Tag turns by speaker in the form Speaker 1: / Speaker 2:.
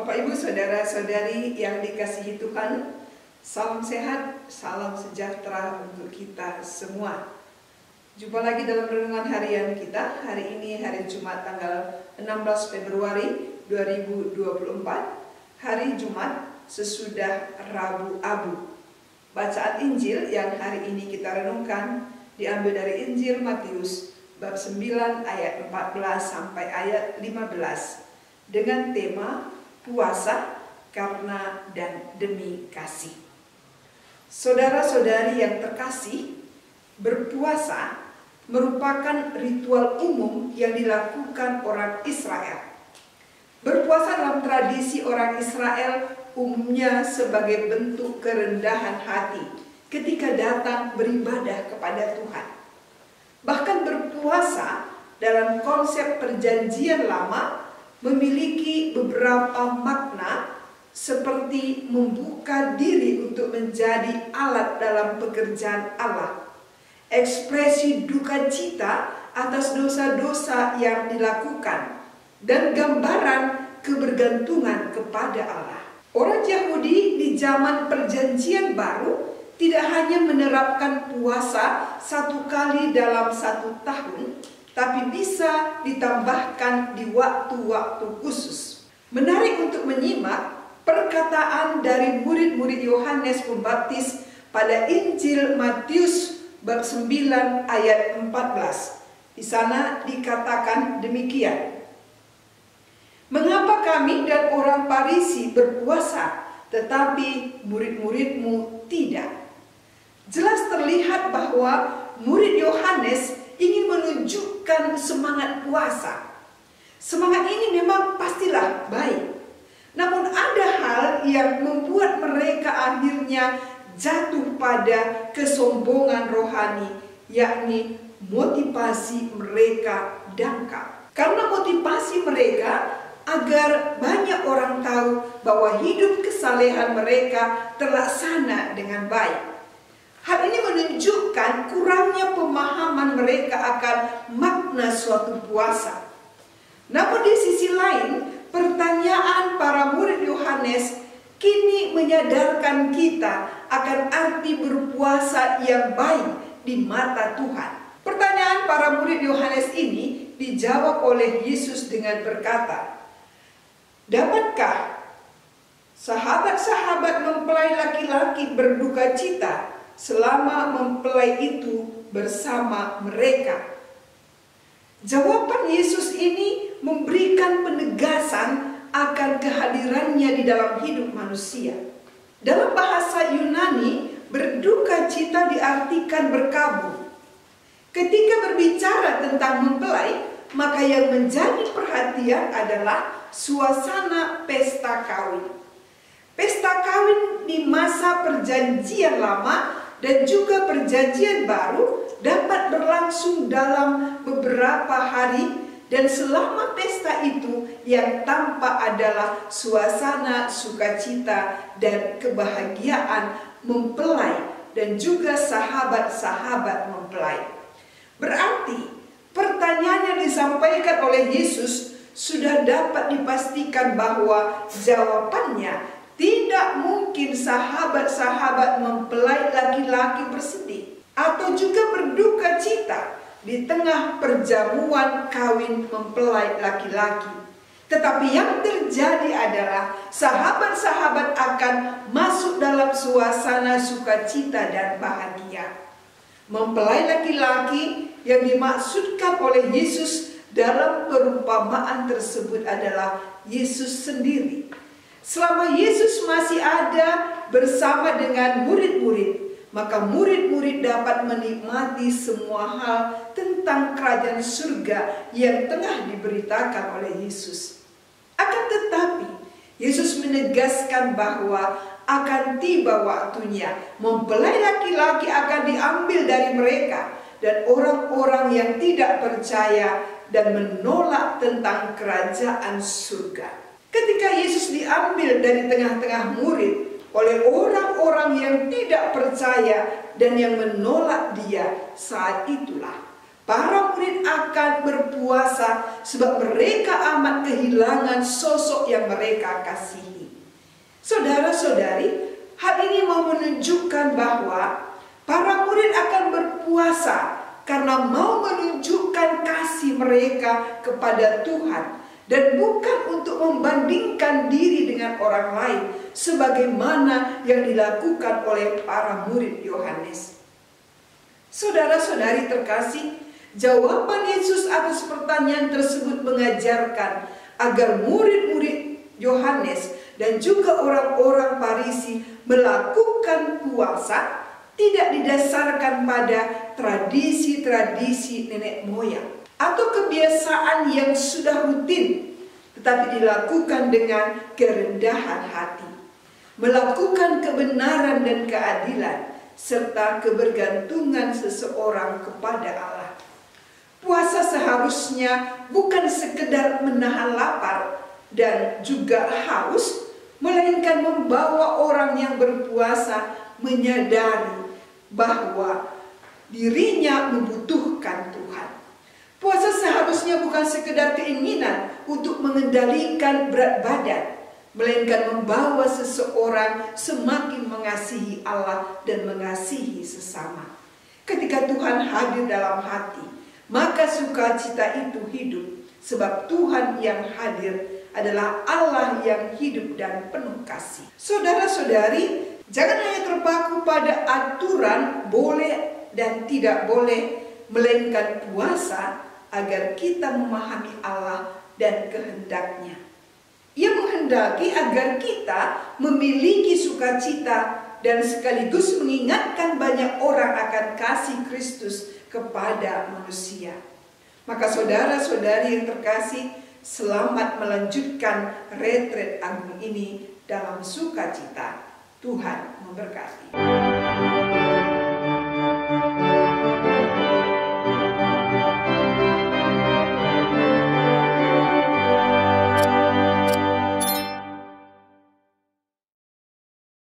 Speaker 1: Bapak Ibu saudara-saudari yang dikasihi Tuhan, salam sehat, salam sejahtera untuk kita semua. Jumpa lagi dalam renungan harian kita. Hari ini hari Jumat tanggal 16 Februari 2024, hari Jumat sesudah Rabu Abu. Bacaan Injil yang hari ini kita renungkan diambil dari Injil Matius bab 9 ayat 14 sampai ayat 15 dengan tema puasa karena dan demi kasih. Saudara-saudari yang terkasih, berpuasa merupakan ritual umum yang dilakukan orang Israel. Berpuasa dalam tradisi orang Israel umumnya sebagai bentuk kerendahan hati ketika datang beribadah kepada Tuhan. Bahkan berpuasa dalam konsep perjanjian lama memiliki beberapa makna seperti membuka diri untuk menjadi alat dalam pekerjaan Allah, ekspresi duka cita atas dosa-dosa yang dilakukan, dan gambaran kebergantungan kepada Allah. Orang Yahudi di zaman perjanjian baru tidak hanya menerapkan puasa satu kali dalam satu tahun, tapi bisa ditambahkan di waktu-waktu khusus. Menarik untuk menyimak perkataan dari murid-murid Yohanes Pembaptis pada Injil Matius bab 9 ayat 14. Di sana dikatakan demikian. Mengapa kami dan orang Farisi berpuasa, tetapi murid-muridmu tidak? Jelas terlihat bahwa murid Yohanes ingin menunjukkan semangat puasa. Semangat ini memang pastilah baik. Namun ada hal yang membuat mereka akhirnya jatuh pada kesombongan rohani, yakni motivasi mereka dangkal. Karena motivasi mereka agar banyak orang tahu bahwa hidup kesalehan mereka terlaksana dengan baik. Hal ini menunjukkan kurangnya pemahaman mereka akan makna suatu puasa. Namun di sisi lain, pertanyaan para murid Yohanes kini menyadarkan kita akan arti berpuasa yang baik di mata Tuhan. Pertanyaan para murid Yohanes ini dijawab oleh Yesus dengan berkata, "Dapatkah sahabat-sahabat mempelai laki-laki berduka cita selama mempelai itu bersama mereka?" Jawaban Yesus ini memberikan penegasan akan kehadirannya di dalam hidup manusia. Dalam bahasa Yunani, berduka cita diartikan berkabung. Ketika berbicara tentang mempelai, maka yang menjadi perhatian adalah suasana pesta kawin. Pesta kawin di masa perjanjian lama dan juga perjanjian baru dapat berlangsung dalam beberapa hari, dan selama pesta itu yang tampak adalah suasana sukacita dan kebahagiaan mempelai dan juga sahabat-sahabat mempelai. Berarti pertanyaan yang disampaikan oleh Yesus sudah dapat dipastikan bahwa jawabannya tidak mungkin sahabat-sahabat mempelai laki-laki bersedih atau juga berduka cita di tengah perjamuan kawin mempelai laki-laki. Tetapi yang terjadi adalah sahabat-sahabat akan masuk dalam suasana sukacita dan bahagia. Mempelai laki-laki yang dimaksudkan oleh Yesus dalam perumpamaan tersebut adalah Yesus sendiri. Selama Yesus masih ada bersama dengan murid-murid, maka murid-murid dapat menikmati semua hal tentang kerajaan surga yang tengah diberitakan oleh Yesus. Akan tetapi, Yesus menegaskan bahwa akan tiba waktunya mempelai laki-laki akan diambil dari mereka, dan orang-orang yang tidak percaya dan menolak tentang kerajaan surga. Ketika Yesus diambil dari tengah-tengah murid oleh orang-orang yang tidak percaya dan yang menolak dia, saat itulah para murid akan berpuasa sebab mereka amat kehilangan sosok yang mereka kasihi. Saudara-saudari, hal ini mau menunjukkan bahwa para murid akan berpuasa karena mau menunjukkan kasih mereka kepada Tuhan dan bukan untuk membandingkan diri dengan orang lain sebagaimana yang dilakukan oleh para murid Yohanes. Saudara-saudari terkasih, jawaban Yesus atas pertanyaan tersebut mengajarkan agar murid-murid Yohanes dan juga orang-orang Farisi melakukan puasa tidak didasarkan pada tradisi-tradisi nenek moyang atau kebiasaan yang sudah rutin, tetapi dilakukan dengan kerendahan hati, melakukan kebenaran dan keadilan, serta kebergantungan seseorang kepada Allah. Puasa seharusnya bukan sekedar menahan lapar dan juga haus, melainkan membawa orang yang berpuasa menyadari bahwa dirinya membutuhkan Tuhan. Puasa seharusnya bukan sekedar keinginan untuk mengendalikan berat badan, melainkan membawa seseorang semakin mengasihi Allah dan mengasihi sesama. Ketika Tuhan hadir dalam hati, maka sukacita itu hidup, sebab Tuhan yang hadir adalah Allah yang hidup dan penuh kasih. Saudara-saudari, jangan hanya terpaku pada aturan boleh dan tidak boleh, melainkan puasa agar kita memahami Allah dan kehendaknya. Ia menghendaki agar kita memiliki sukacita dan sekaligus mengingatkan banyak orang akan kasih Kristus kepada manusia. Maka saudara-saudari yang terkasih, selamat melanjutkan retret agung ini dalam sukacita. Tuhan memberkati.